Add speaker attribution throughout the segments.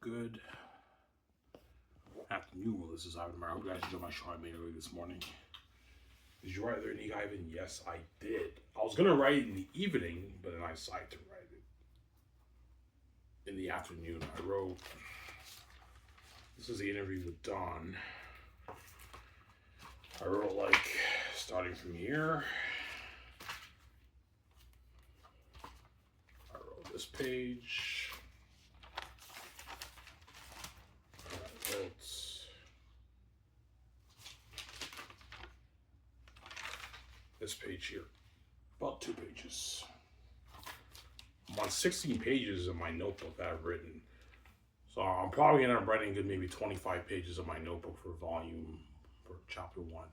Speaker 1: Good afternoon. Well, this is Ivan Mar. I hope you guys enjoyed my show I made earlier this morning. Did you write there, Nick Ivan? Yes, I did. I was gonna write it in the evening, but then I decided to write it in the afternoon. I wrote. This is the interview with Don. I wrote like starting from here. I wrote this page. I wrote this page here. About 2 pages. I'm on 16 pages of my notebook that I've written. So I'm probably gonna end up writing good maybe 25 pages of my notebook for chapter 1.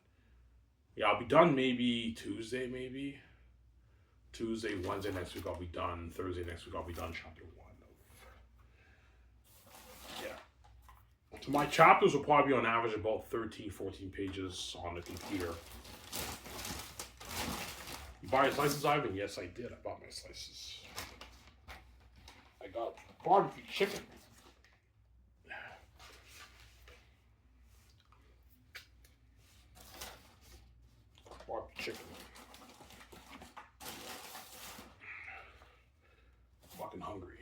Speaker 1: Yeah, I'll be done maybe Tuesday, Tuesday, Wednesday next week I'll be done. Thursday next week I'll be done chapter 1. Yeah. So my chapters will probably be on average about 13, 14 pages on the computer. You buy your slices, Ivan? Yes, I did. I bought my slices. I got barbecue chicken. Barbecue chicken. I'm fucking hungry.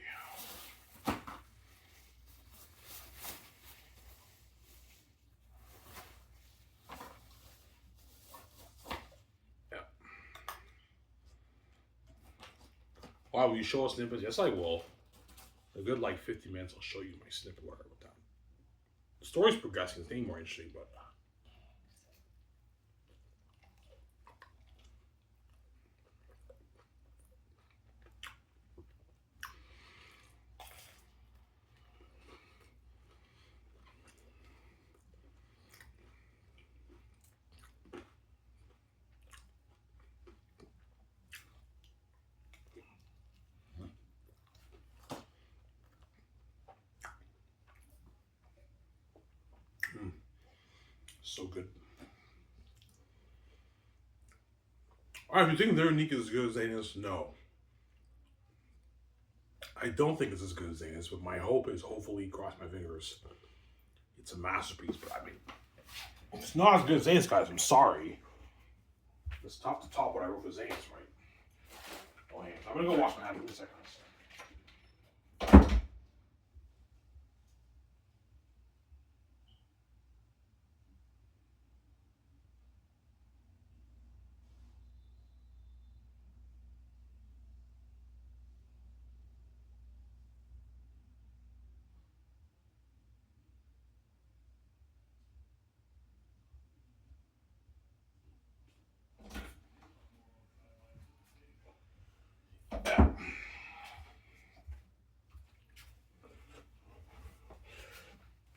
Speaker 1: Yeah. Wow, will you show us snippets? Yes, I will. A good like 50 minutes, I'll show you my snippet what I wrote down. The story's progressing, it's getting more interesting, but so good. Alright, if you think their Nick is as good as Zanis, no. I don't think it's as good as Zanis, but my hope is, hopefully, cross my fingers, it's a masterpiece. But I mean, it's not as good as Zanis, guys. I'm sorry. It's tough to top what I wrote for Zanis, right? Oh, yeah. I'm gonna go wash my hands in a second.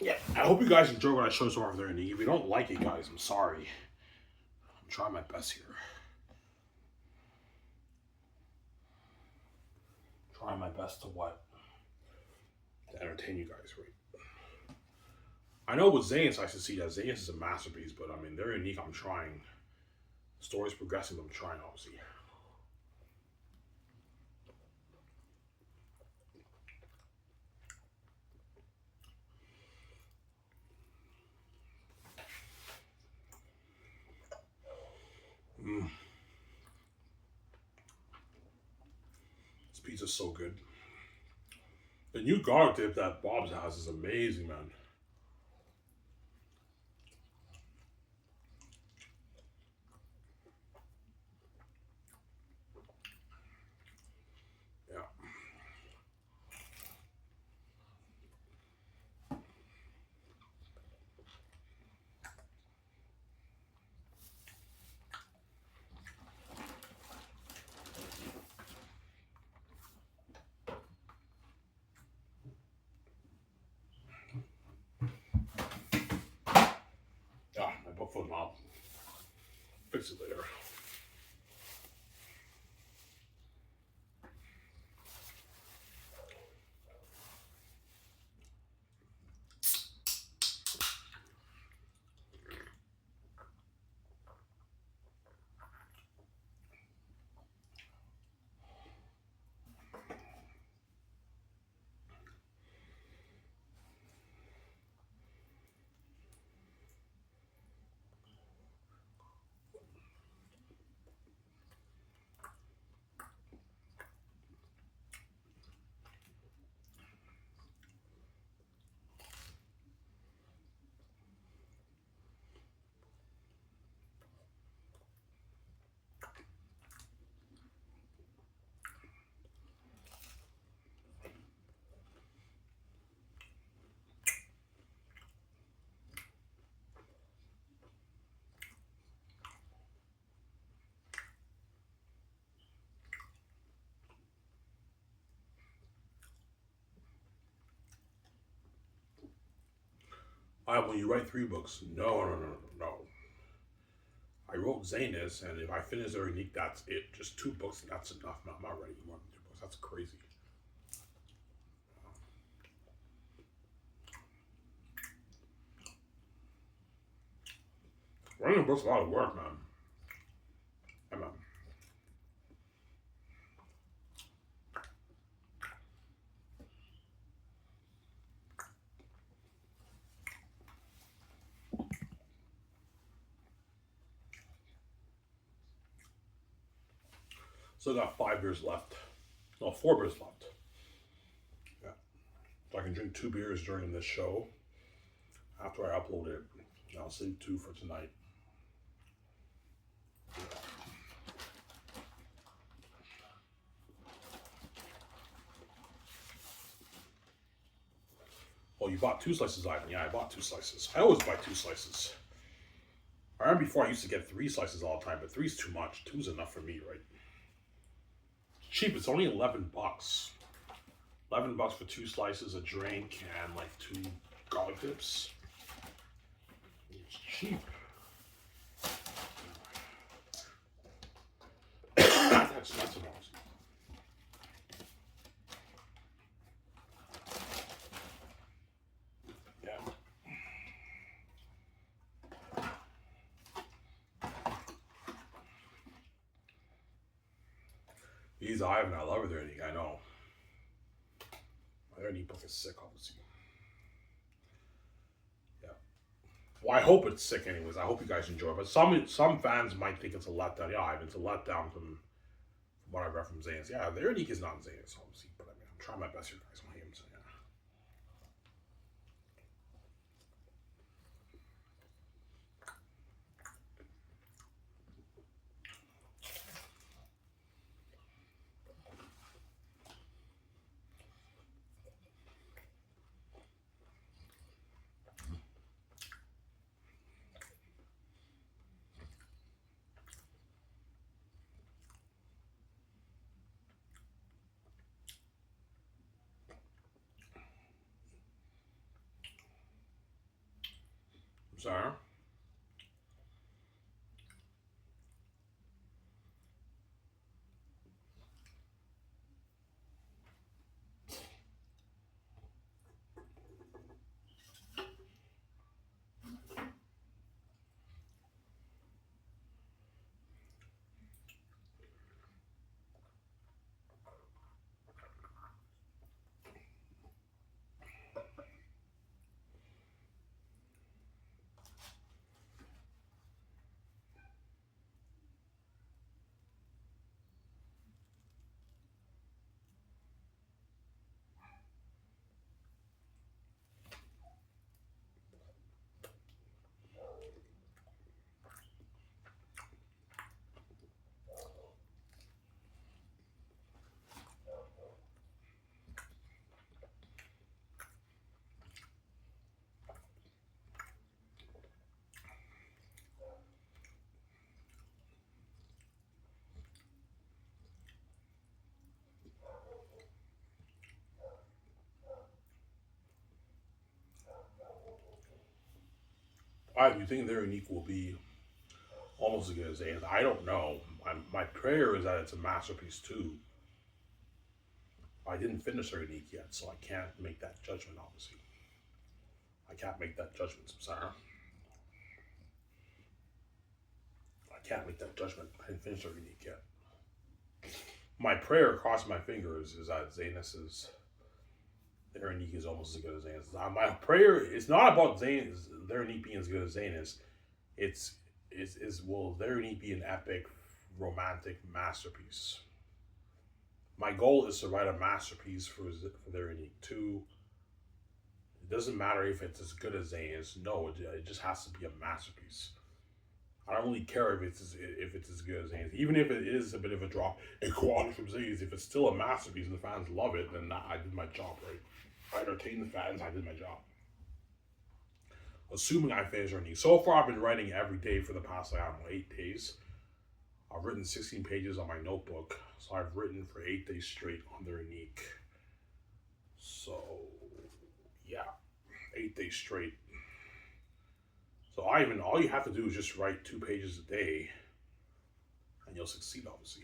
Speaker 1: Yeah, I hope you guys enjoy what I showed so far there. If you don't like it, guys, I'm sorry. I'm trying my best here. Trying my best to what? To entertain you guys, right? I know with Zanis, I should see that Zanis is a masterpiece, but I mean, they're unique. I'm trying. The story's progressing, but I'm trying, obviously. This pizza's so good. The new garlic dip that Bob's has is amazing, man. Yeah. Ah, my butt foot knob. Fix it later. When you write 3 books, no. I wrote Zanus, and if I finish the unique, that's it. Just 2 books, and that's enough. I'm not writing more than 2 books. That's crazy. Writing a book's a lot of work, man. Yeah, man. Still got 5 beers left. No, 4 beers left. Yeah. So I can drink 2 beers during this show. After I upload it, I'll save 2 for tonight. Oh, you bought 2 slices, Ivan. Yeah, I bought 2 slices. I always buy 2 slices. I remember before I used to get 3 slices all the time, but 3's too much. 2's enough for me, right? It's cheap. It's only $11. $11 for 2 slices, a drink, and like 2 garlic dips. It's cheap. That's expensive, honestly. Yeah. These Ivan, I love their eating. I know. Their eating book is sick, obviously. Yeah. Well, I hope it's sick, anyways. I hope you guys enjoy it. But some fans might think it's a letdown. Yeah, Ivan, it's a letdown from what I read from Zane's. Yeah, their unique is not Zane's, obviously. But I mean, I'm trying my best here, guys. On him, so yeah. I'm sorry. You think their unique will be almost as good as Zane's? I don't know. My prayer is that it's a masterpiece too. I didn't finish their unique yet, so I can't make that judgment, obviously. I can't make that judgment, I'm sorry. I can't make that judgment. I didn't finish their unique yet. My prayer, crossing my fingers, is that Zanus's their unique is almost as good as Zanus. My prayer is not about Zanus, their unique being as good as Zanus. It's is will their unique be an epic romantic masterpiece? My goal is to write a masterpiece for their unique too. It doesn't matter if it's as good as Zanus. No, it just has to be a masterpiece. I don't really care if it's as good as Zanus. Even if it is a bit of a drop in quality from Zanus, if it's still a masterpiece and the fans love it, then I did my job right. I entertained the fans. I did my job. Assuming I finish writing. So far, I've been writing every day for the past 8 days. I've written 16 pages on my notebook, so I've written for 8 days straight on their unique. So, yeah, 8 days straight. So all you have to do is just write 2 pages a day, and you'll succeed, obviously.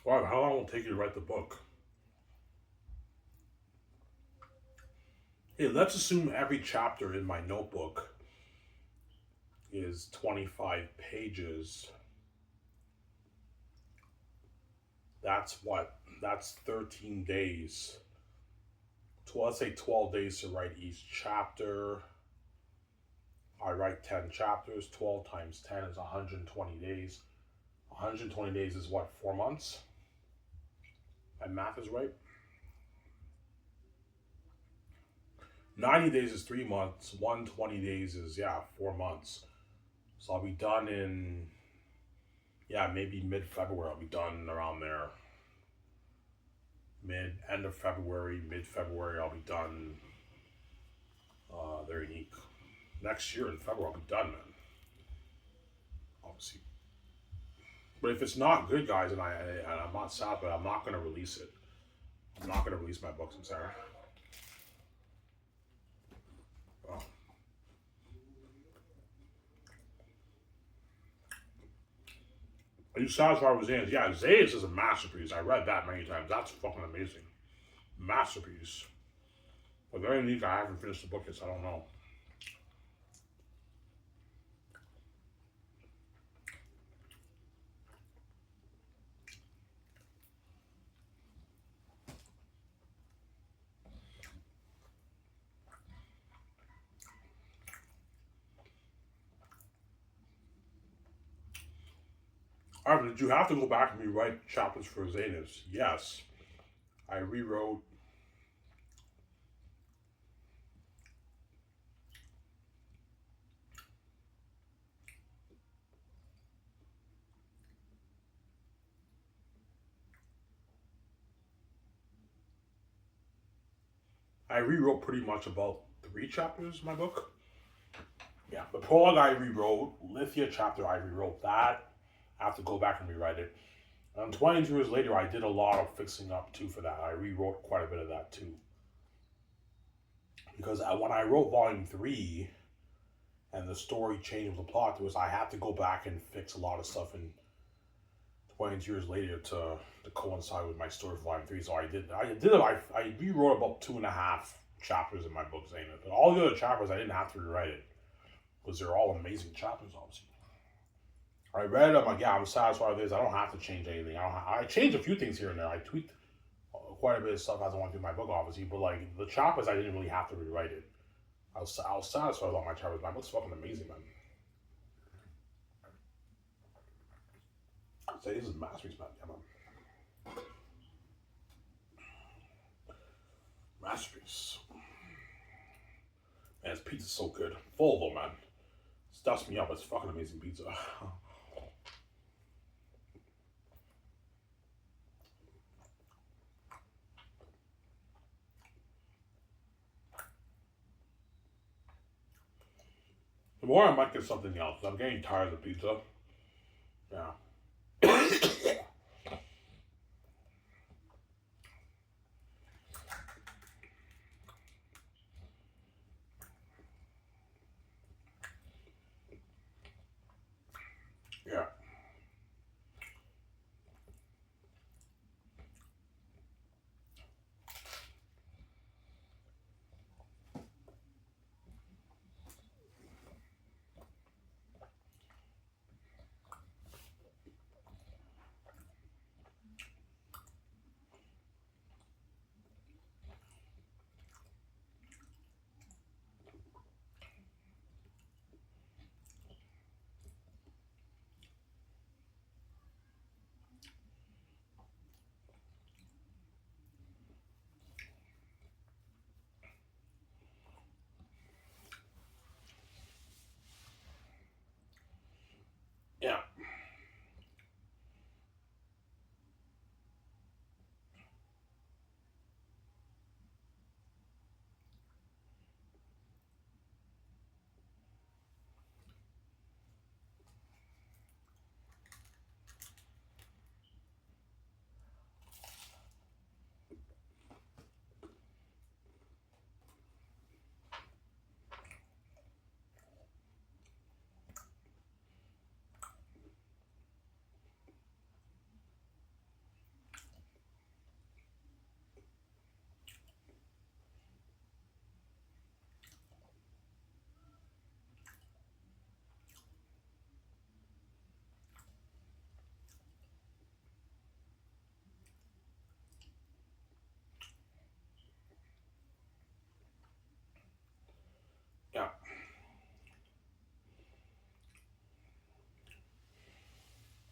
Speaker 1: Wow, how long will it take you to write the book? Hey, let's assume every chapter in my notebook is 25 pages. That's what? That's 13 days. Let's say 12 days to write each chapter. I write 10 chapters. 12 times 10 is 120 days. 120 days is what, 4 months? My math is right. 90 days is 3 months. 120 days is, 4 months. So I'll be done in, maybe mid-February. I'll be done around there. End of February, mid-February, I'll be done. Very unique. Next year in February, I'll be done, man. Obviously. But if it's not good, guys, and I'm not sad, but I'm not going to release it. I'm not going to release my books, I'm sorry. Oh. Are you satisfied with Xanus? Yeah, Xanus is a masterpiece. I read that many times. That's fucking amazing. Masterpiece. But very unique. I haven't finished the book yet, so I don't know. Alright, did you have to go back and rewrite chapters for Xanus? Yes. I rewrote. I rewrote pretty much about 3 chapters in my book. Yeah, the prologue I rewrote. Lithia chapter I rewrote that. I have to go back and rewrite it. And 22 years later, I did a lot of fixing up too for that. I rewrote quite a bit of that too. Because when I wrote volume 3 and the story changed with the plot, I had to go back and fix a lot of stuff in 22 years later to coincide with my story for volume 3. So I rewrote about 2.5 chapters in my book, Xanus. But all the other chapters, I didn't have to rewrite it. Because they're all amazing chapters, obviously. I read it, I'm like, I'm satisfied with this. I don't have to change anything. I changed a few things here and there. I tweaked quite a bit of stuff as I went through my book, obviously. But like the chapters, I didn't really have to rewrite it. I was satisfied with all my chapters. My book's fucking amazing, man. I'd say this is a masterpiece, man. Yeah, man. Masterpiece. Man, this pizza's so good. Full though, man. Stuffs me up. It's fucking amazing pizza. Tomorrow I might get something else. I'm getting tired of the pizza. Yeah. Yeah.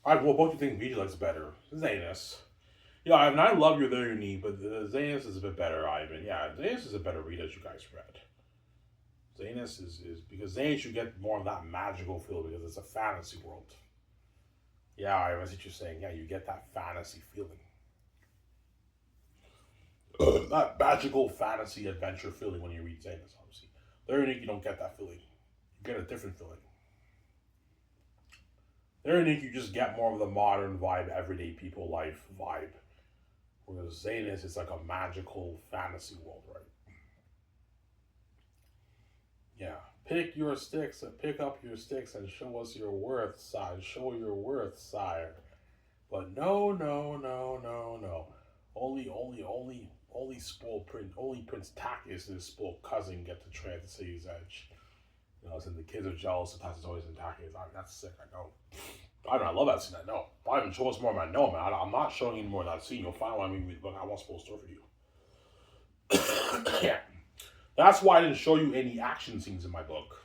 Speaker 1: Well, both you think Vigilance better? Zanus. Yeah, I mean, I love your They're Unique, but the Zanus is a bit better, Ivan. Yeah, Zanus is a better read as you guys read. Zanus is because Zanus you get more of that magical feel because it's a fantasy world. Yeah, I was what you're saying. Yeah, you get that fantasy feeling. That magical fantasy adventure feeling when you read Zanus, obviously. They're Unique, you don't get that feeling. You get a different feeling. They're Unique, you just get more of the modern vibe, everyday people life vibe. Whereas Zanus is like a magical fantasy world, right? Yeah. Pick up your sticks and show us your worth, sire. Show your worth, sire. But no, no, no, no, no. Only spoiled prince, only Prince Takis and his spoiled cousin get to tread the city's edge. You know, and the kids are jealous. Sometimes it's always in Takis. That's sick. I know. I love that scene. I know. I'll even show us more. I know, man. I'm not showing you more of that scene. You'll find what I mean. Look, I won't spoil story for you. Yeah. That's why I didn't show you any action scenes in my book.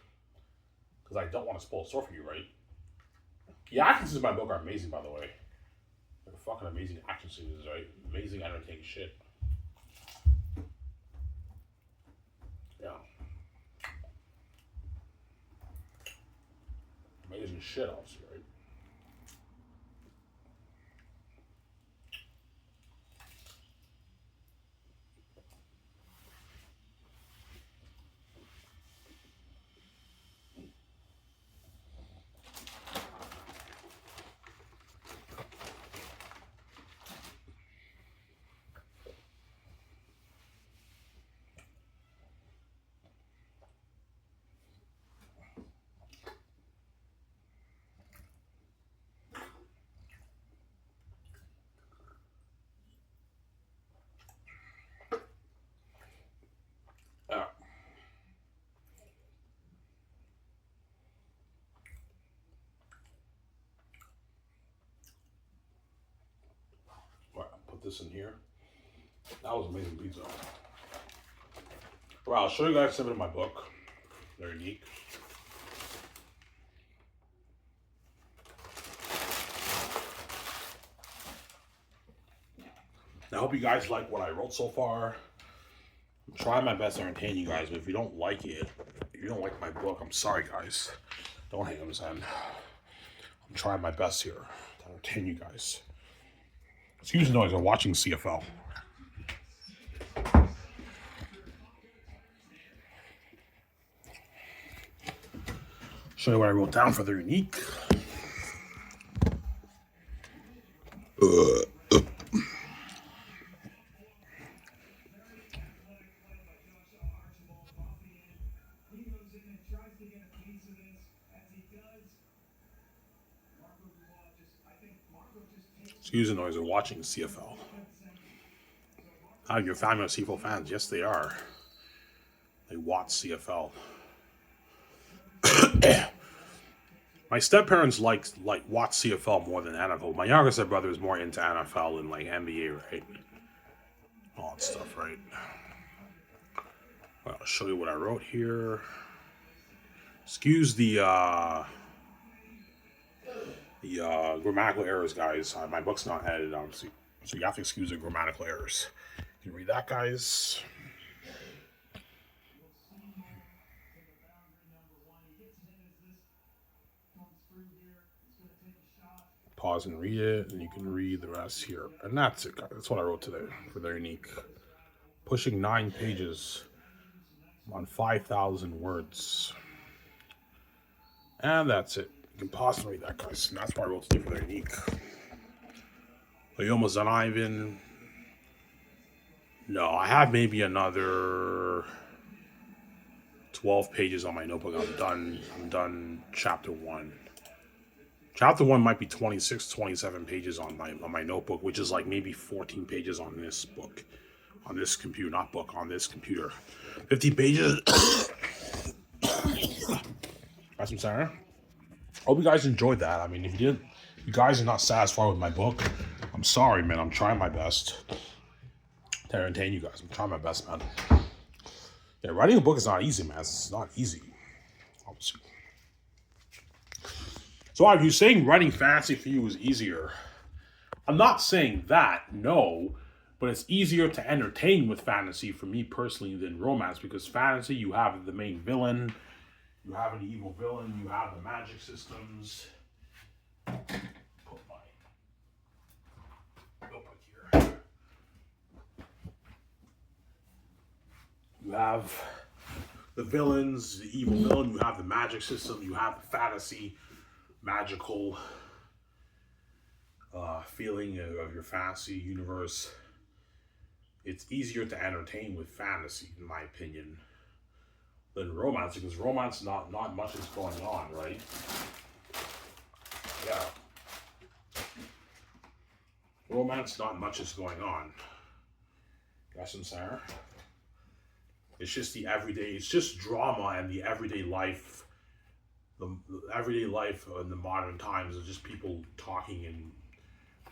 Speaker 1: Because I don't want to spoil story for you, right? The action scenes in my book are amazing, by the way. They're fucking amazing action scenes, right? Amazing, entertaining shit. Yeah. Amazing shit, obviously, right? Yeah. Right, put this in here. That was amazing pizza. Well, I'll show you guys some of my book. They're unique. I hope you guys like what I wrote so far. I'm trying my best to entertain you guys, but if you don't like it, if you don't like my book, I'm sorry, guys. Don't hate them, son. I'm trying my best here to entertain you guys. Excuse the noise, I'm watching CFL. Show you what I wrote down for the unique. Excuse the noise, I'm watching CFL. Your family of CFL fans? Yes, they are. They watch CFL. My step-parents watch CFL more than NFL. My younger step-brother is more into NFL and like NBA, right? All that stuff, right? Well, I'll show you what I wrote here. Excuse the grammatical errors, guys. My book's not edited, obviously, so you have to excuse the grammatical errors. You can read that, guys. Pause and read it, and you can read the rest here. And that's it, guys. That's what I wrote today for their unique. Pushing 9 pages on 5,000 words. And that's it. You can pause and read that, guys. And that's what I wrote today for their unique. Are you almost done, Ivan? No, I have maybe another 12 pages on my notebook. I'm done chapter 1. Chapter 1 might be 26, 27 pages on my notebook, which is like maybe 14 pages on this book. On this computer, not book, on this computer. 50 pages. That's what I'm saying. Hope you guys enjoyed that. I mean, if you guys are not satisfied with my book, I'm sorry, man. I'm trying my best to entertain you guys. I'm trying my best, man. Yeah, writing a book is not easy, man. It's not easy. Obviously. So are you saying writing fantasy for you is easier? I'm not saying that, no, but it's easier to entertain with fantasy for me personally than romance because fantasy, you have the main villain, you have an evil villain, you have the magic systems. Put my notebook here. You have the villains, the evil villain, you have the magic system, you have the fantasy, magical feeling of your fantasy universe. It's easier to entertain with fantasy, in my opinion, than romance because romance not much is going on, right? Yeah, romance not much is going on. Got some Sarah? It's just the everyday. It's just drama and the everyday life. The everyday life in the modern times is just people talking and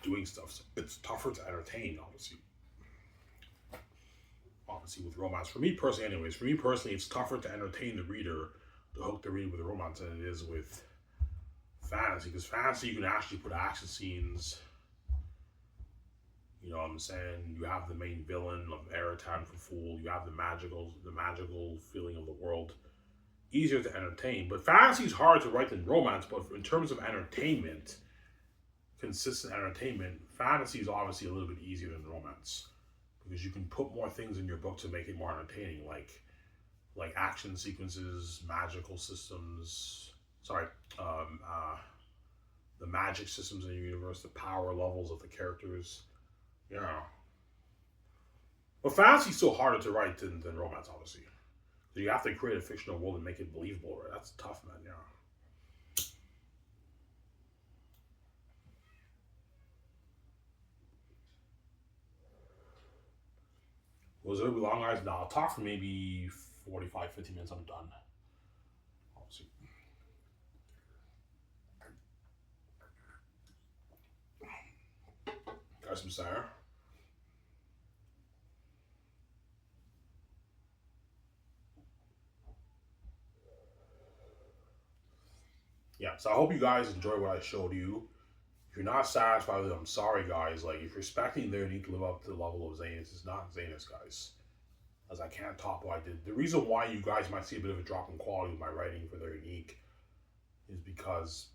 Speaker 1: doing stuff. So it's tougher to entertain, obviously. Obviously, with romance, for me personally, anyways, for me personally, it's tougher to entertain the reader, to hook the reader with romance, than it is with fantasy. Because fantasy, you can actually put action scenes. You know what I'm saying? You have the main villain of Eratan for Fool. You have the magical feeling of the world. Easier to entertain, but fantasy is harder to write than romance. But in terms of entertainment, consistent entertainment, fantasy is obviously a little bit easier than romance because you can put more things in your book to make it more entertaining, like action sequences, magical systems. Sorry, the magic systems in the universe, the power levels of the characters. Yeah. But fantasy is still harder to write than romance, obviously. So you have to create a fictional world and make it believable, right? That's tough, man, yeah. Was it a long, guys? No, I'll talk for maybe 45, 50 minutes. I'm done. Obviously. Got some Sarah? Yeah, so I hope you guys enjoy what I showed you. If you're not satisfied with it, I'm sorry, guys. Like, if you're expecting there, you need to live up to the level of Zanus. It's not Zanus, guys. As I can't top what I did. The reason why you guys might see a bit of a drop in quality with my writing for their unique is because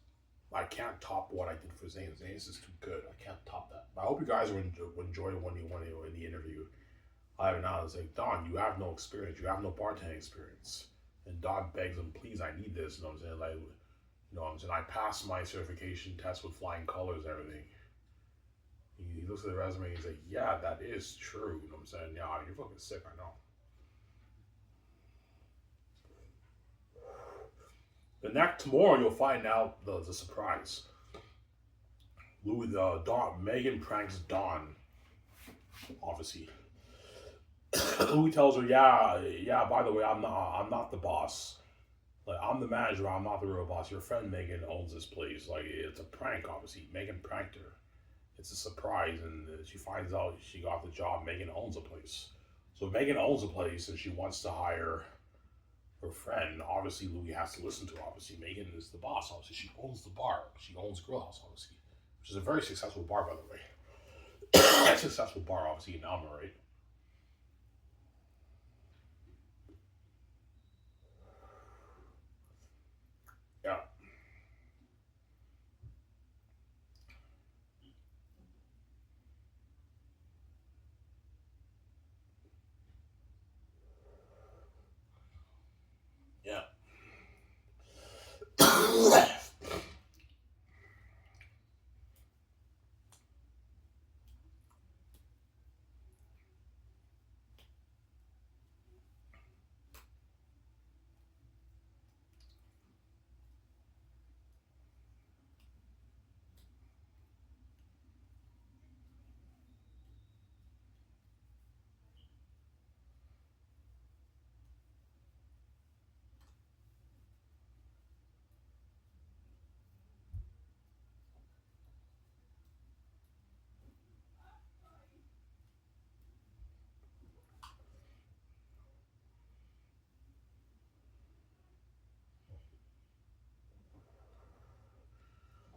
Speaker 1: I can't top what I did for Zanus. Zanus is too good. I can't top that. But I hope you guys will enjoy when you in the interview. I have now it's like, Don, you have no experience. You have no bartending experience. And Don begs him, please, I need this. You know what I'm saying? Like, you know what I'm saying? I passed my certification test with flying colors and everything. He looks at the resume and he's like, yeah, that is true. You know what I'm saying? Yeah, you're fucking sick, I know. The next tomorrow you'll find out the surprise. Megan pranks Dawn. Obviously. Louis tells her, yeah, by the way, I'm not the boss. Like, I'm the manager, I'm not the real boss. Your friend Megan owns this place. Like, it's a prank, obviously. Megan pranked her. It's a surprise, and she finds out she got the job. Megan owns a place. So Megan owns a place, and she wants to hire her friend. Obviously, Louis has to listen to her. Obviously, Megan is the boss. Obviously, she owns the bar. She owns Grill House, obviously. Which is a very successful bar, by the way. Successful bar, obviously, in Alma, right? Yeah. Yeah.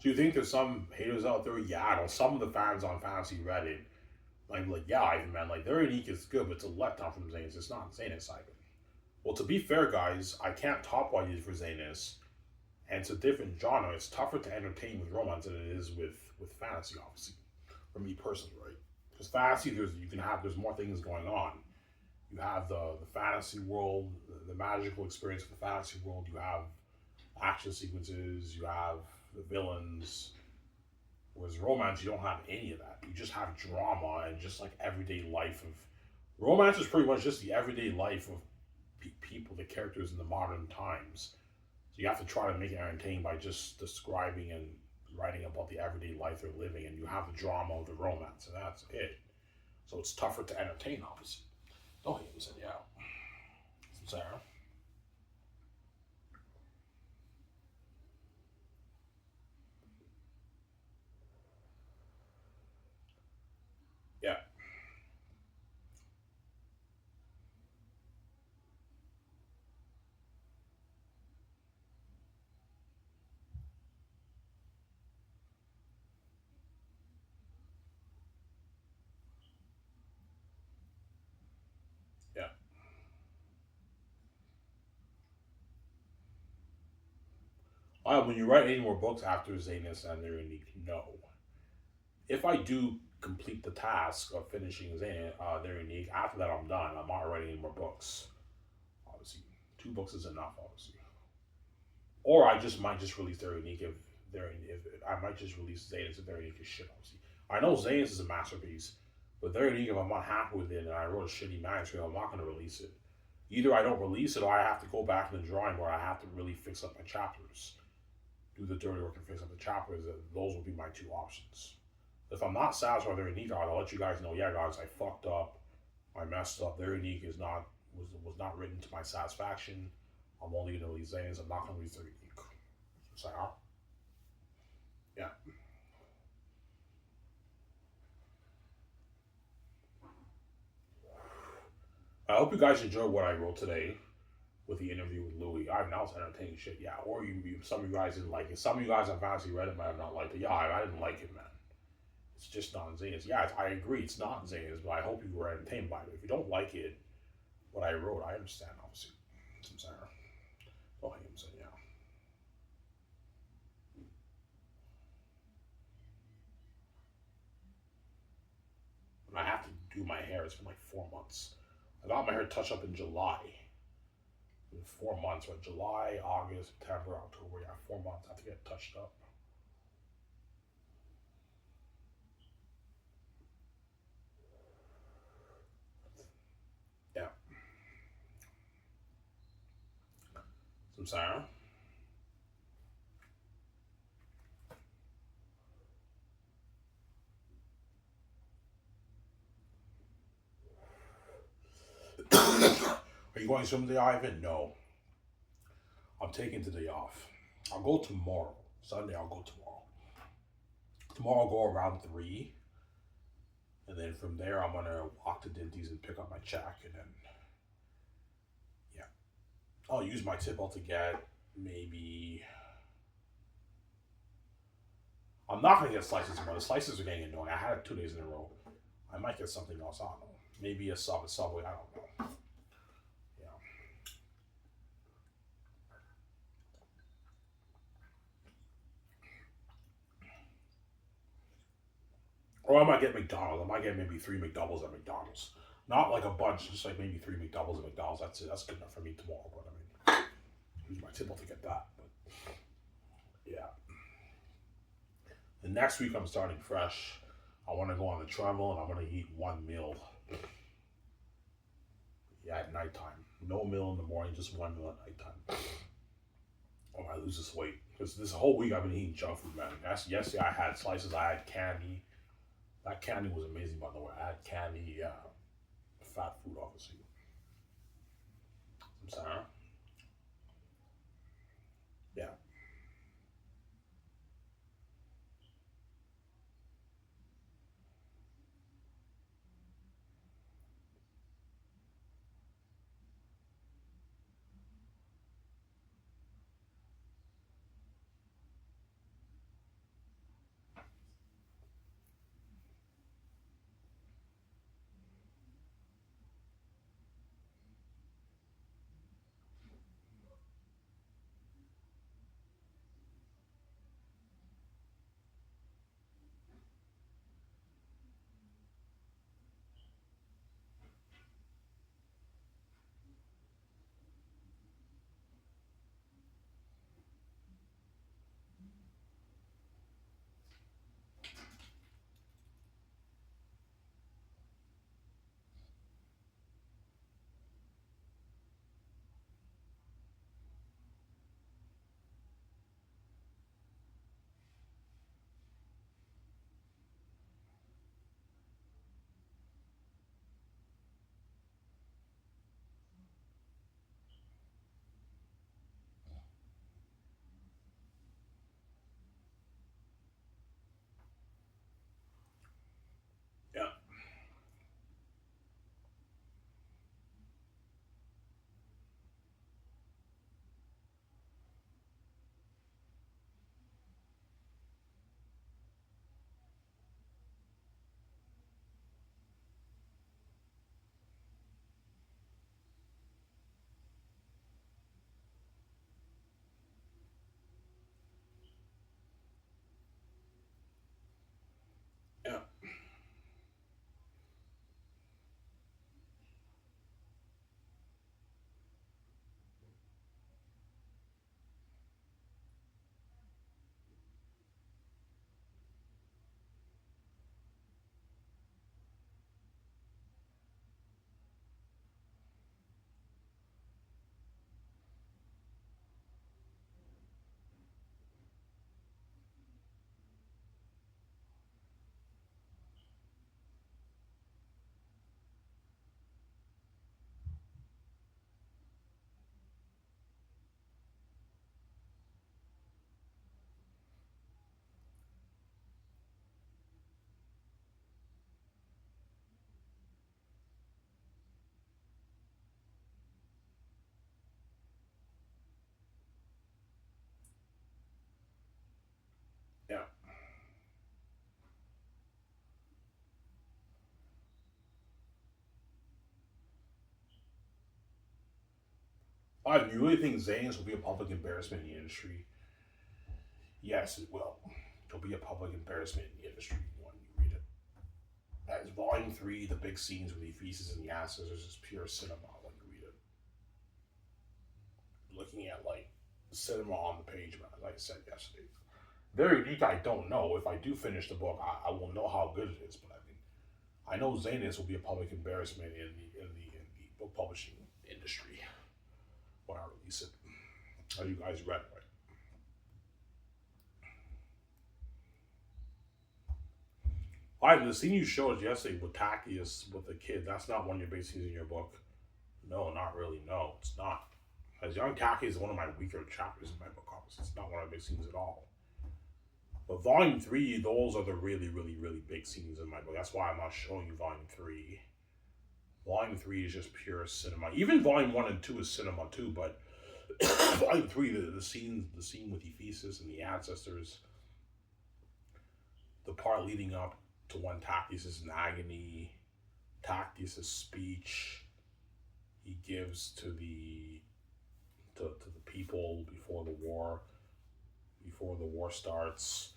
Speaker 1: Do you think there's some haters out there? Yeah, I know some of the fans on Fantasy Reddit, like yeah, Ivan man, like their unique is good, but it's a letdown from Zanis. It's not Zanis, Ivan. Well, to be fair, guys, I can't top what I did for Zanis, and it's a different genre. It's tougher to entertain with romance than it is with fantasy, obviously. For me personally, right? Because fantasy, there's more things going on. You have the fantasy world, the magical experience of the fantasy world. You have action sequences. You have the villains. Whereas romance, you don't have any of that. You just have drama and just like everyday life of romance is pretty much just the everyday life of people, the characters in the modern times. So you have to try to make it entertaining by just describing and writing about the everyday life they're living, and you have the drama of the romance, and that's it. So it's tougher to entertain, obviously. Don't hate me, said yeah. Sarah. Yeah, yeah. When you write any more books after Zanus and they're unique, no. If I do complete the task of finishing Zanus, they're unique. After that, I'm done. I'm not writing any more books. Obviously, two books is enough. Obviously, or I just might just release their unique if they're if I might just release Zanus if their unique is shit. Obviously, I know Zanus is a masterpiece, but their unique if I'm not happy with it and I wrote a shitty manuscript, I'm not going to release it. Either I don't release it or I have to go back in the drawing board. I have to really fix up my chapters, do the dirty work and fix up the chapters. Those will be my two options. If I'm not satisfied with their unique, I'll let you guys know. Yeah, guys, I fucked up. I messed up. Their unique is not was not written to my satisfaction. I'm only going to release Zane's. I'm not going to release their unique. So, yeah. I hope you guys enjoyed what I wrote today with the interview with Louis. I know it's entertaining shit, yeah. Or some of you guys didn't like it. Some of you guys on Fantasy Reddit might have not liked it. Yeah, I didn't like it, man. It's just not Zane's. Yeah, I agree, it's not Zane's, but I hope you were entertained by it. If you don't like it, what I wrote, I understand, obviously. I'm sorry. Oh, I'm saying, yeah. And I have to do my hair. It's been like 4 months. I got my hair touched up in July. In 4 months, right? July, August, September, October. Yeah, 4 months. I have to get touched up. Yeah. I'm sorry. Are you going someday, Ivan? No. I'm taking today off. I'll go tomorrow. Sunday, I'll go tomorrow. Tomorrow, I'll go around 3. And then from there, I'm going to walk to Dinty's and pick up my check. And then, yeah. I'll use my tip out to get maybe. I'm not going to get slices tomorrow. The slices are getting annoying. I had it 2 days in a row. I might get something else. I don't know. Maybe a Subway. I don't know. Yeah. Or I might get McDonald's. I might get maybe 3 McDoubles at McDonald's. Not like a bunch, just like maybe 3 McDoubles at McDonald's. That's it. That's good enough for me tomorrow. But I mean, use my tip to get that. But yeah. The next week I'm starting fresh. I want to go on the travel and I'm going to eat one meal. Yeah, at nighttime. No meal in the morning, just one meal at nighttime. Oh, I lose this weight. Because this whole week I've been eating junk food, man. Yesterday I had slices, I had candy. That candy was amazing, by the way. I had candy, fat food, obviously. I'm sorry. Yeah. You really think Zanes will be a public embarrassment in the industry? Yes, it will. It'll be a public embarrassment in the industry when you read it. As Volume 3, the big scenes with the feces and the asses is just pure cinema when you read it. Looking at like cinema on the page, man, like I said yesterday. Very unique, I don't know. If I do finish the book, I will know how good it is. But I mean, I know Zanus will be a public embarrassment in the book publishing industry when I release it. As you guys read, right? Alright, the scene you showed yesterday with Tacius with the kid, that's not one of your big scenes in your book. No, not really. No, it's not. As young Tacius is one of my weaker chapters in my book, obviously. It's not one of the big scenes at all. But Volume 3, those are the really, really, really big scenes in my book. That's why I'm not showing you Volume 3. Volume 3 is just pure cinema. Even Volume 1 and 2 is cinema too, but Volume 3, the scene with Ephesus and the ancestors, the part leading up to when Tacius is in agony, Tacius' speech he gives to the people before the war starts.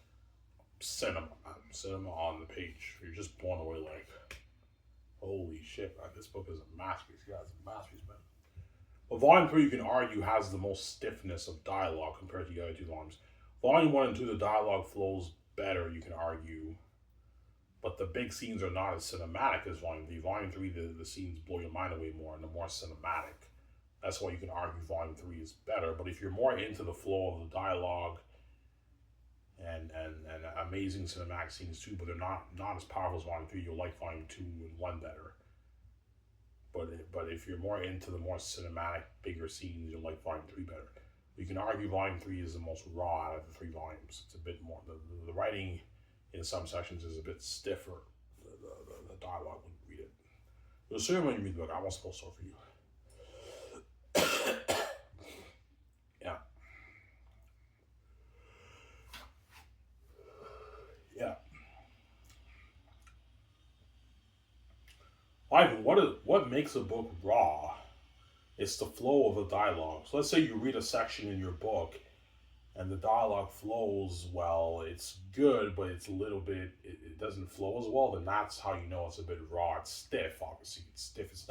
Speaker 1: Cinema, man. Cinema on the page. You're just blown away like, holy shit, man, this book is a masterpiece. Yeah, it's a masterpiece, man. But Volume 3, you can argue, has the most stiffness of dialogue compared to the other two volumes. Volume 1 and 2, the dialogue flows better, you can argue. But the big scenes are not as cinematic as Volume 3. Volume 3, the scenes blow your mind away more and they're more cinematic. That's why you can argue Volume 3 is better. But if you're more into the flow of the dialogue and amazing cinematic scenes too, but they're not as powerful as Volume 3, you'll like Volume 2 and 1 better. But if you're more into the more cinematic, bigger scenes, you'll like Volume 3 better. You can argue Volume 3 is the most raw out of the 3 volumes. It's a bit more, the writing in some sections is a bit stiffer, the dialogue when you read it. You'll see when you read the book. I won't spoil so for you. Yeah. Yeah. Ivan, what makes a book raw? It's the flow of the dialogue. So let's say you read a section in your book and the dialogue flows well, it's good, but it's a little bit, it doesn't flow as well, then that's how you know it's a bit raw. It's stiff, obviously. It's stiff. It's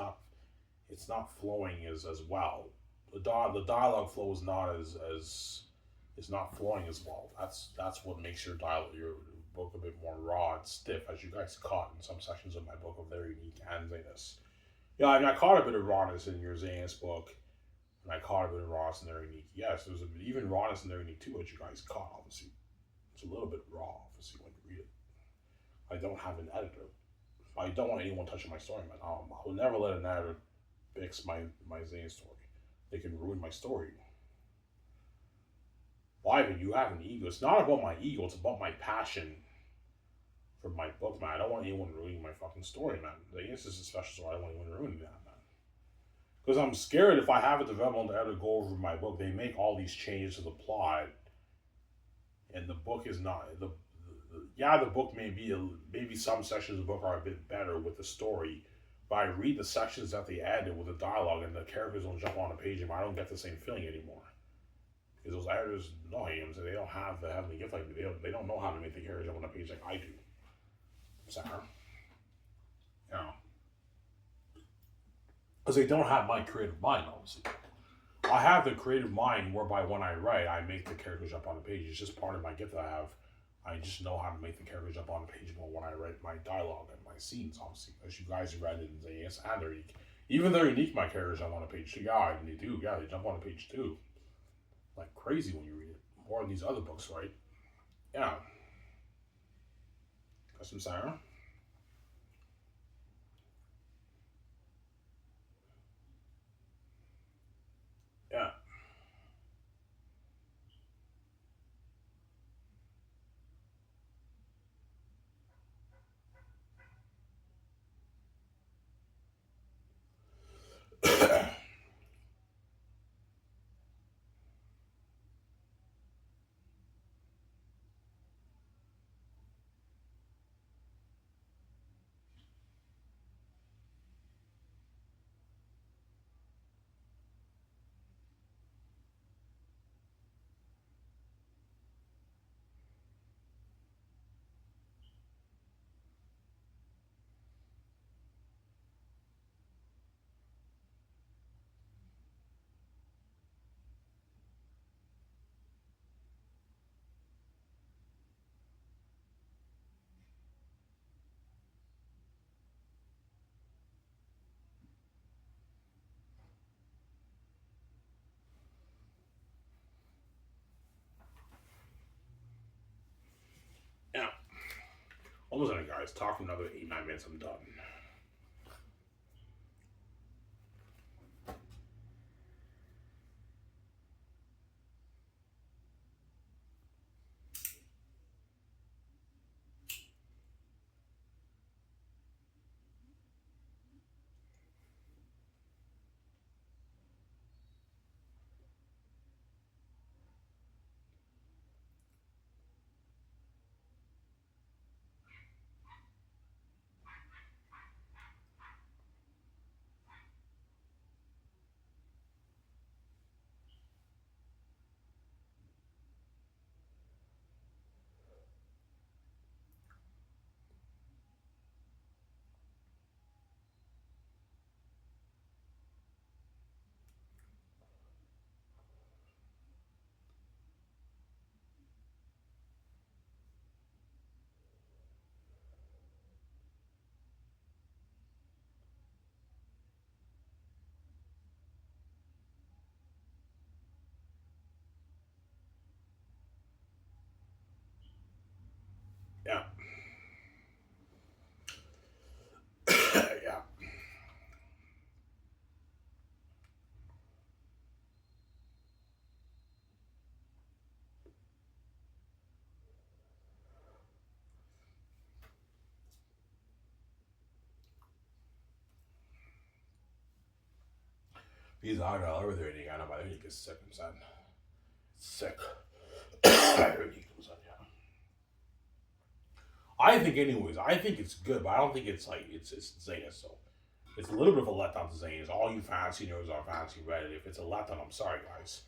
Speaker 1: not flowing as well. The dialogue flow is not as it's not flowing as well. That's what makes your book a bit more raw and stiff, as you guys caught in some sections of my book of Very Unique and Zanus. Yeah, I mean, I caught a bit of rawness in your Zanus book, and I caught a bit of rawness in Very Unique. Yes, there's even rawness in Very Unique too, which you guys caught, obviously. It's a little bit raw, obviously, when you read it. I don't have an editor. I don't want anyone touching my story, man. I will never let an editor fix my Zanus story. They can ruin my story. Why would you have an ego? It's not about my ego, it's about my passion for my book, man. I don't want anyone ruining my fucking story, man. This is a special story. I don't want anyone ruining that, man. Because I'm scared if I have a developmental editor go over my book, they make all these changes to the plot, and the book is not the book maybe some sections of the book are a bit better with the story, but I read the sections that they added with the dialogue and the characters don't jump on the page and I don't get the same feeling anymore. Because those editors know him, so they don't have the heavenly gift like me. They don't know how to make the characters jump on the page like I do. Sarah. You know. Because they don't have my creative mind, obviously. I have the creative mind whereby when I write, I make the characters jump on the page. It's just part of my gift that I have. I just know how to make the characters jump on the page more when I write my dialogue and my scenes, obviously. As you guys read it and say, yes, and they're unique. Even they're unique, my characters jump on the page too. Yeah, they do. Yeah, they jump on the page too. Like crazy when you read it. More in these other books, right? Yeah. Custom Sarah. Yeah. Almost done, guys. Talk another 8-9 minutes. I'm done. Yeah. Yeah. He's not over there. I know, but I think he gets sick. I'm sad. Sick. I heard he comes on. Yeah. I think, anyways. I think it's good, but I don't think it's like it's Zayna. So it's a little bit of a letdown to Zayna. All you fantasy nerds are fantasy Reddit. If it's a letdown, I'm sorry, guys.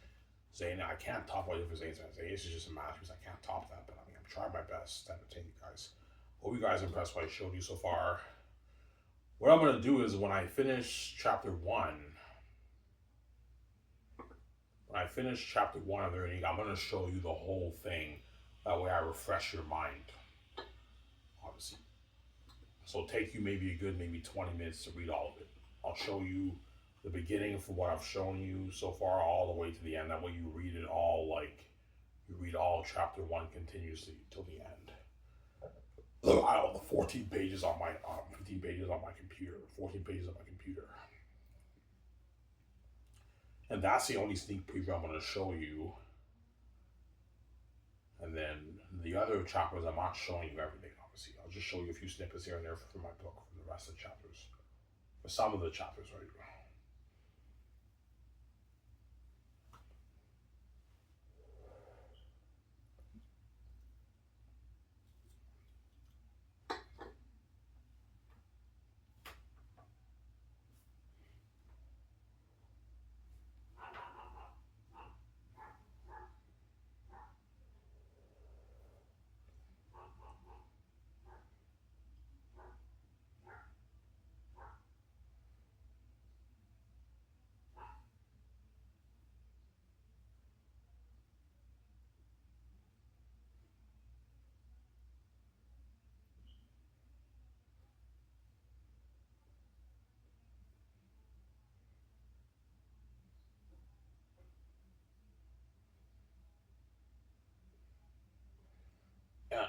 Speaker 1: Zayna, I can't top what it for Zayna. Zayna is just a masterpiece. I can't top that, but I mean, I'm trying my best to entertain you guys. Hope you guys are impressed what I showed you so far. What I'm gonna do is when I finish chapter 1. When I finish chapter 1 of the reading, I'm going to show you the whole thing. That way I refresh your mind. Obviously. So it'll take you maybe a good 20 minutes to read all of it. I'll show you the beginning from what I've shown you so far all the way to the end. That way you read it all you read all chapter 1 continuously till the end. I have the 14 pages on my 15 pages on my computer. 14 pages on my computer. And that's the only sneak preview I'm going to show you. And then the other chapters, I'm not showing you everything, obviously. I'll just show you a few snippets here and there from my book, from the rest of the chapters. For some of the chapters, right? Yeah.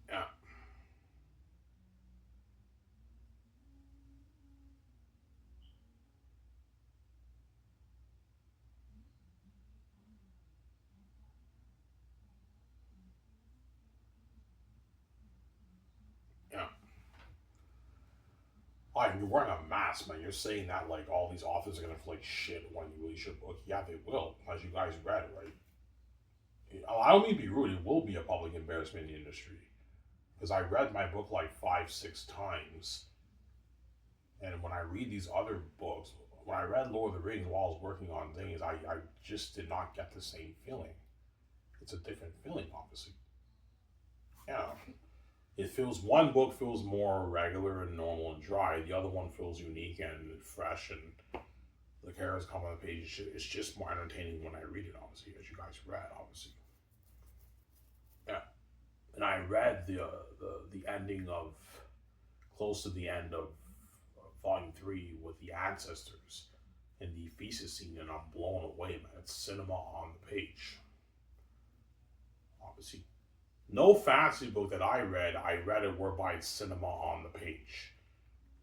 Speaker 1: Yeah. Yeah. Oh, you're wearing a mask, man. You're saying that like all these authors are going to feel like shit when you release your book. Yeah, they will, as you guys read, right? I don't mean to be rude. It will be a public embarrassment in the industry because I read my book like 5, 6 times, and when I read these other books, when I read Lord of the Rings while I was working on things, I just did not get the same feeling. It's a different feeling, obviously. Yeah. It feels one book feels more regular and normal and dry. The other one feels unique and fresh, and the characters come on the page. It's just more entertaining when I read it, obviously, as you guys read, obviously. Yeah, and I read the ending of close to the end of Volume 3 with the ancestors and the thesis scene, and I'm blown away, man. It's cinema on the page, obviously. No fantasy book that I read it whereby it's cinema on the page.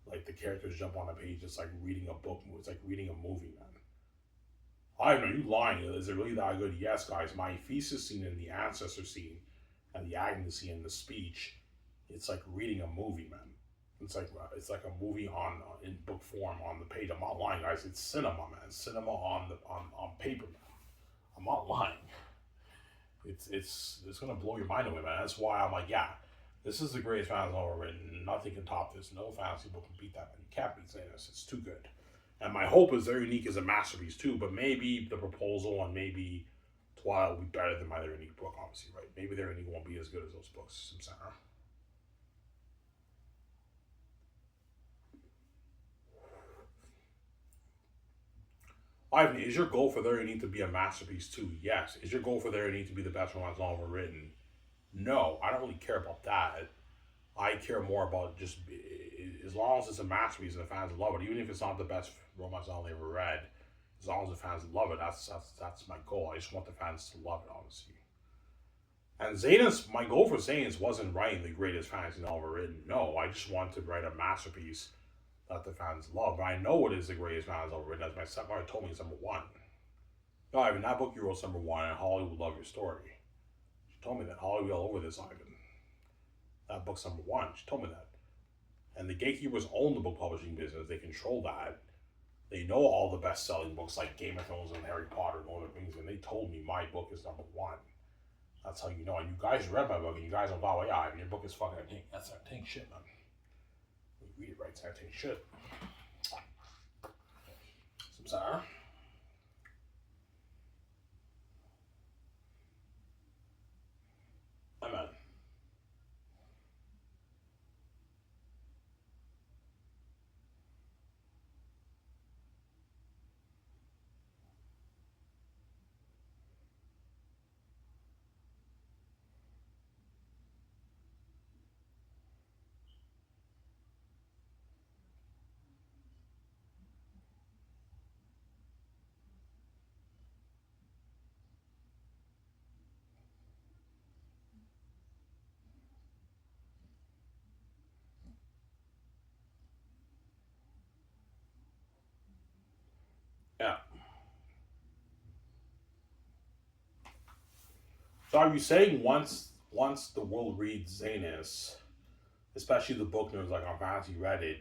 Speaker 1: Like the characters jump on the page, it's like reading a book. It's like reading a movie, man. I don't know, you lying. Is it really that good? Yes, guys. My thesis scene and the ancestor scene and the Agnes scene and the speech, it's like reading a movie, man. It's like a movie on in book form on the page. I'm not lying, guys. It's cinema, man. Cinema on paper, man. I'm not lying. It's gonna blow your mind away, man. That's why I'm like, yeah, this is the greatest fantasy novel ever written. Nothing can top this. No fantasy book can beat that, man. You can't beat this. It's too good. And my hope is Very Unique is a masterpiece too. But maybe The Proposal and maybe Twilight will be better than my Very Unique book, obviously, right? Maybe Very Unique won't be as good as those books. I'm saying, huh? Ivan, is your goal for There You Need to be a masterpiece too? Yes. Is your goal for There You Need to be the best romance novel written? No. I don't really care about that. I care more about just as long as it's a masterpiece and the fans love it, even if it's not the best romance novel they ever read. As long as the fans love it, that's my goal. I just want the fans to love it, honestly. And Zanus, my goal for Zanus wasn't writing the greatest fantasy novel written. No, I just wanted to write a masterpiece that the fans love. But I know it is the greatest fantasy novel written, as my stepmother told me it's #1. No, Ivan, that book you wrote #1, and Holly would love your story. She told me that. Holly will be all over this, Ivan. That book's #1. She told me that. And the gatekeepers own the book publishing business. They control that. They know all the best-selling books like Game of Thrones and Harry Potter and Lord of the Rings, and they told me my book is #1. That's how you know. And you guys read my book, and you guys don't follow. Yeah, I mean, your book is fucking entertaining. That's entertaining shit, man. You read it right, it's entertaining shit. Samsara. Amen. Yeah. So are you saying once the world reads Zanus, especially the book nerds like on Fantasy Reddit,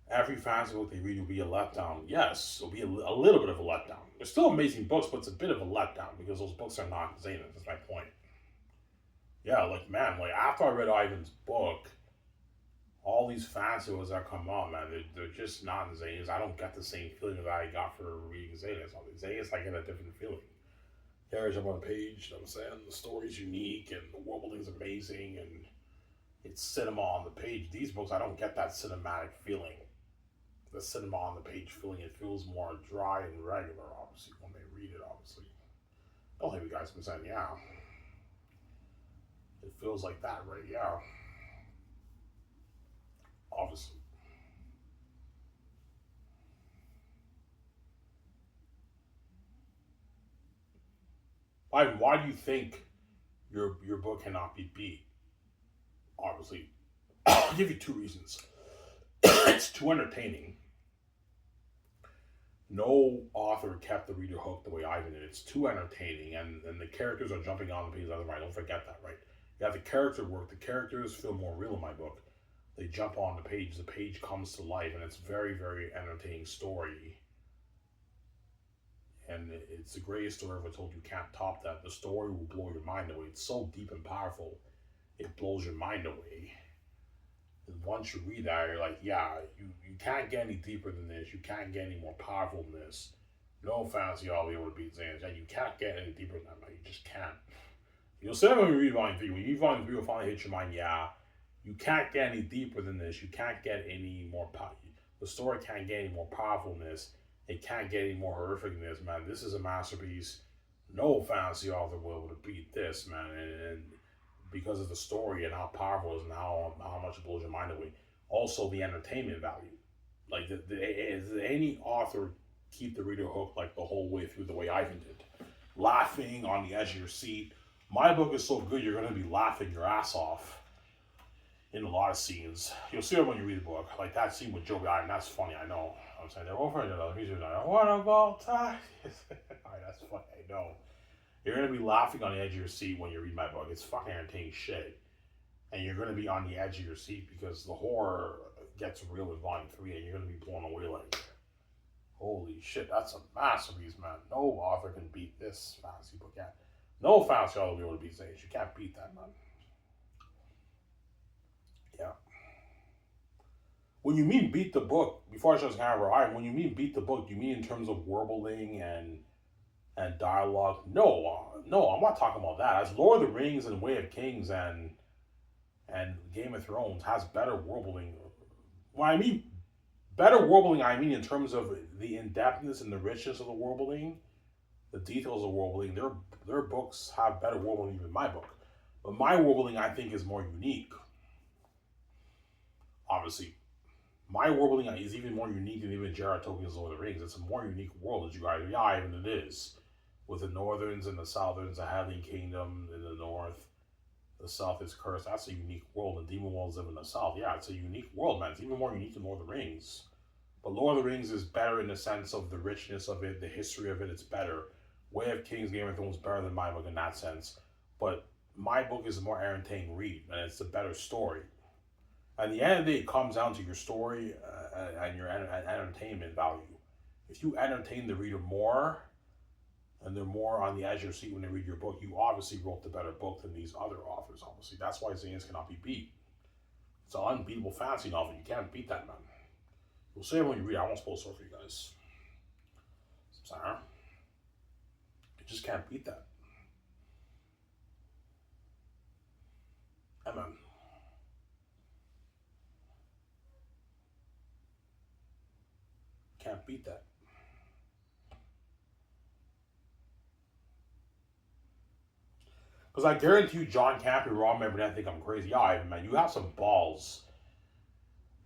Speaker 1: every fantasy book they read will be a letdown? Yes, it'll be a little bit of a letdown. They're still amazing books, but it's a bit of a letdown because those books are not Zanus. That's my point. Yeah, like man, like after I read Ivan's book, all these fantasy books that come out, man, they're just not Zanus. I don't get the same feeling that I got for reading Zanus. Zanus, I get a different feeling. Carries up on the page, you know what I'm saying? The story's unique and the world building's amazing and it's cinema on the page. These books, I don't get that cinematic feeling. The cinema on the page feeling, it feels more dry and regular, obviously, when they read it, obviously. Don't think you guys been saying, yeah. It feels like that, right? Yeah. Obviously. Why do you think your book cannot be beat? Obviously. I'll give you 2 reasons. It's too entertaining. No author kept the reader hooked the way Ivan did. It's too entertaining, and the characters are jumping on the pages left and right. Don't forget that, right? You have the character work. The characters feel more real in my book. They jump on the page. The page comes to life, and it's very, very entertaining story. And it's the greatest story ever told. You can't top that. The story will blow your mind away. It's so deep and powerful, it blows your mind away. And once you read that, you're like, yeah, you can't get any deeper than this. You can't get any more powerful than this. No fancy all be able to beat Zane's. Yeah, you can't get any deeper than that, man. You just can't. You'll say when you read Volume 3. When you read Volume 3, will finally hit your mind, yeah, you can't get any deeper than this. You can't get any more the story can't get any more powerful than this. It can't get any more horrific than this, man. This is a masterpiece. No fantasy author will be able to beat this, man. And because of the story and how powerful it is and how much it blows your mind away. Also, the entertainment value. Like, is any author keep the reader hooked like the whole way through the way Ivan did? Laughing on the edge of your seat. My book is so good, you're going to be laughing your ass off in a lot of scenes. You'll see it when you read the book. Like that scene with Joey Ivan, that's funny, I know. I'm saying they're over the music. What about time? That's funny, I know. You're going to be laughing on the edge of your seat when you read my book. It's fucking entertaining shit. And you're going to be on the edge of your seat because the horror gets real in Volume 3 and you're going to be blown away like, holy shit, that's a masterpiece, man. No author can beat this fantasy book yet. No fantasy author will be able to beat Zane. You can't beat that, man. Yeah. When you mean beat the book, before I show this camera, when you mean beat the book, you mean in terms of warbling and dialogue? No, I'm not talking about that. As Lord of the Rings and Way of Kings and Game of Thrones has better warbling. When I mean better warbling, I mean in terms of the in-depthness and the richness of the warbling, the details of warbling. Their books have better warbling than my book. But my warbling, I think, is more unique. Obviously, my warbling is even more unique than even J.R.R. Tolkien's Lord of the Rings. It's a more unique world, as you guys, yeah, even it is. With the Northerns and the Southerns, the Hadley Kingdom in the north, the south is cursed. That's a unique world, and demon worlds live in the south. Yeah, it's a unique world, man. It's even more unique than Lord of the Rings. But Lord of the Rings is better in the sense of the richness of it, the history of it, it's better. Way of Kings, Game of Thrones is better than my book in that sense. But my book is a more entertaining read, and it's a better story. At the end of the day, it comes down to your story and your entertainment value. If you entertain the reader more, and they're more on the edge of your seat when they read your book, you obviously wrote the better book than these other authors, obviously. That's why Zane's cannot be beat. It's an unbeatable fantasy novel. You can't beat that, man. You'll say it when you read it. I won't spoil the story for you guys. Sorry. You just can't beat that. Yeah, man. Can't beat that. Because I guarantee you, John Campy, Rob Member, think I'm crazy. Yeah, Ivan, man, you have some balls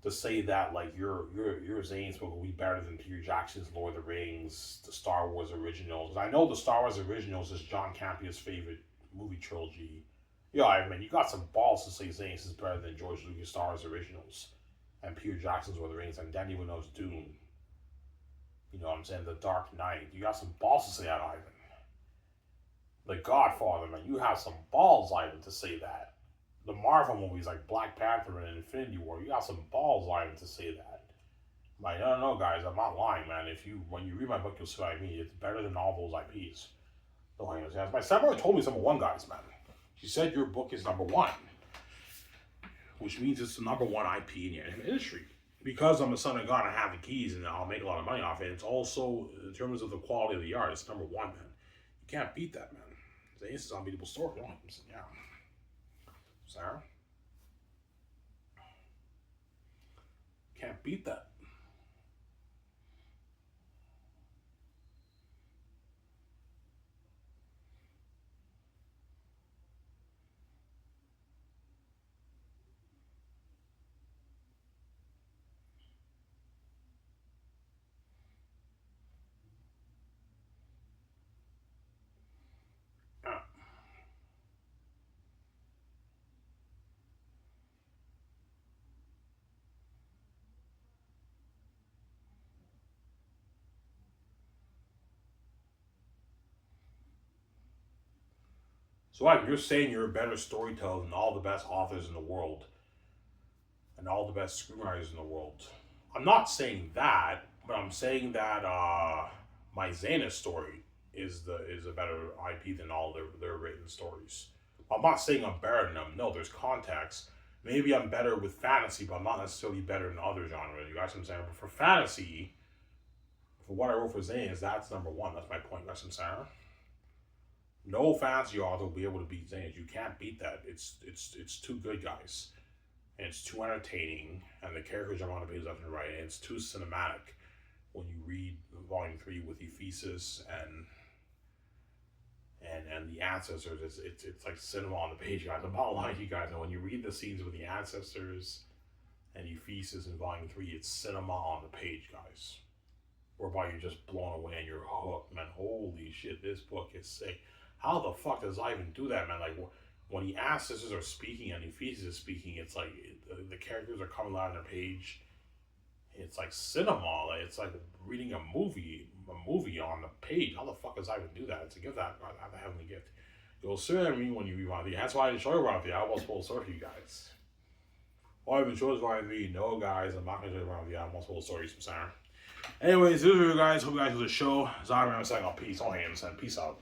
Speaker 1: to say that like your Zane's book will be better than Peter Jackson's Lord of the Rings, the Star Wars originals. I know the Star Wars originals is John Campion's favorite movie trilogy. Yeah, Ivan, man, you got some balls to say Zane's is better than George Lucas' Star Wars originals and Peter Jackson's Lord of the Rings and Danny Villeneuve's Dune. You know what I'm saying? The Dark Knight. You got some balls to say that, Ivan. The Godfather, man, you have some balls, Ivan, to say that. The Marvel movies like Black Panther and Infinity War, you got some balls, Ivan, to say that. Like, no, guys, I'm not lying, man. When you read my book, you'll see what I mean. It's better than all those IPs. No, I understand. My samurai told me it's number one, guys, man. She said your book is number one, which means it's the number one IP in your industry. Because I'm the son of God and I have the keys and I'll make a lot of money off it, it's also, in terms of the quality of the art, it's number one, man. You can't beat that, man. This is an unbeatable story. Yeah. Sarah? Can't beat that. Yeah. So like you're saying you're a better storyteller than all the best authors in the world and all the best screenwriters in the world. I'm not saying that, but I'm saying that my Xena story is a better IP than all their written stories. I'm not saying I'm better than them. No, there's context. Maybe I'm better with fantasy, but I'm not necessarily better than other genres. You guys know what I'm saying? But for fantasy, for what I wrote for Xena, that's number one. That's my point. You guys know what I'm saying? No fantasy author will be able to beat Xena. You can't beat that. It's too good, guys. And it's too entertaining, and the characters are on the page left and right, and it's too cinematic when you read Volume 3 with Ephesus and the ancestors. It's like cinema on the page, guys. I'm not lying to you guys. And when you read the scenes with the ancestors and Ephesus in Volume 3, it's cinema on the page, guys. Whereby you're just blown away and you're hooked, man. Holy shit, this book is sick. How the fuck does I even do that, man? Like, when the ancestors are speaking and Ephesus is speaking, it's like the characters are coming out on their page. It's like cinema. Like, it's like reading a movie on the page. How the fuck does I even do that? It's a gift that I have a heavenly gift. You'll see what I mean when you read Volume 3. That's why I didn't show you Volume 3. I almost spoiled the story for you guys. Why even shows Volume 3? No, guys, I'm not going to show you Volume 3. I almost spoiled the story from Sarah. Anyways, this is you guys. Hope you guys enjoyed the show. Zara, I'm saying, peace. All hands, and peace out.